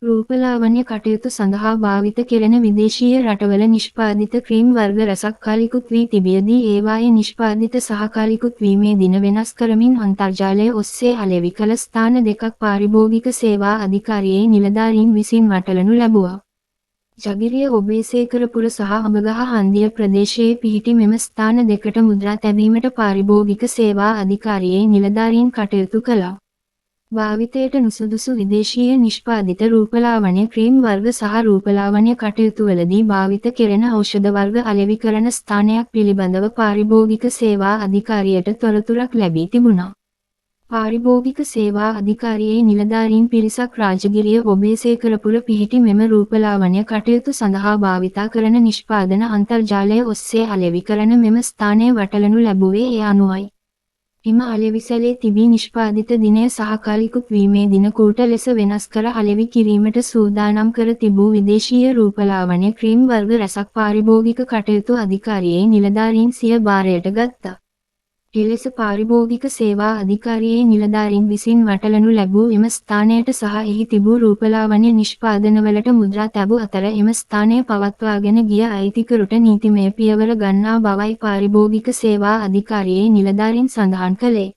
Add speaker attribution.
Speaker 1: රූපලාවන්‍ය කටයුතු සඳහා භාවිත කෙරෙන විදේශීය රටවල නිෂ්පාදිත ක්‍රීම් වර්ග රැසක් කාලිකුත් වී තිබියදී ඒවායේ නිෂ්පාදිත සහ කාලිකුත් වීමේ දින වෙනස් කරමින් අන්තර්ජාලය ඔස්සේ අලෙවි කළ ස්ථාන දෙකක් පාරිභෝගික සේවා අධිකාරියේ නිලධාරීන් විසින් වටලනු ලැබුවා. ජගිරිය ඔබේසේකරපුර සහ අඹගහ හන්දිය ප්‍රදේශයේ පිහිටි මෙම ස්ථාන දෙකට මුද්‍රා තැබීමට පාරිභෝගික සේවා අධිකාරියේ නිලධාරීන් කටයුතු කළා. භාවිතයට නුසුදුසු විදේශීය නිෂ්පාදිත රූපලාවන්‍ය ක්‍රීම් වර්ග සහ රූපලාවන්‍ය කටයුතුවලදී භාවිත කෙරෙන ඖෂධ වර්ග අලෙවි කරන ස්ථානයක් පිළිබඳව පාරිභෝගික සේවා අධිකාරියට තොරතුරක් ලැබී තිබුණා. පාරිභෝගික සේවා අධිකාරියේ නිලධාරීන් පිරිසක් රාජගිරිය ඔබේසේකරපුර පිහිටි මෙම රූපලාවන්‍ය කටයුතු සඳහා භාවිතා කරන නිෂ්පාදන අන්තර්ජාලය ඔස්සේ අලෙවි කරන මෙම ස්ථානය වටලනු ලැබුවේ ඒ අනුවයි. එම අලෙවිසැලේ තිබී නිෂ්පාදිත දිනය සහ කාලිකුත් වීමේ දින කූට ලෙස වෙනස් කර අලෙවි කිරීමට සූදානම් කර තිබූ විදේශීය රූපලාවන්‍ය ක්‍රීම් වර්ග රැසක් පාරිභෝගික කටයුතු අධිකාරියේ නිලධාරීන් සිය භාරයට ගත්තා. එලෙස පාරිභෝගික සේවා අධිකාරියේ නිලධාරීන් විසින් වටලනු ලැබූ එම ස්ථානයට සහ එහි තිබූ රූපලාවන්‍ය නිෂ්පාදනවලට මුද්‍රා තැබූ අතර එම ස්ථානය පවත්වාගෙන ගිය අයිතිකරුට නීතිමය පියවර ගන්නා බවයි පාරිභෝගික සේවා අධිකාරියේ නිලධාරීන් සඳහන් කළේ.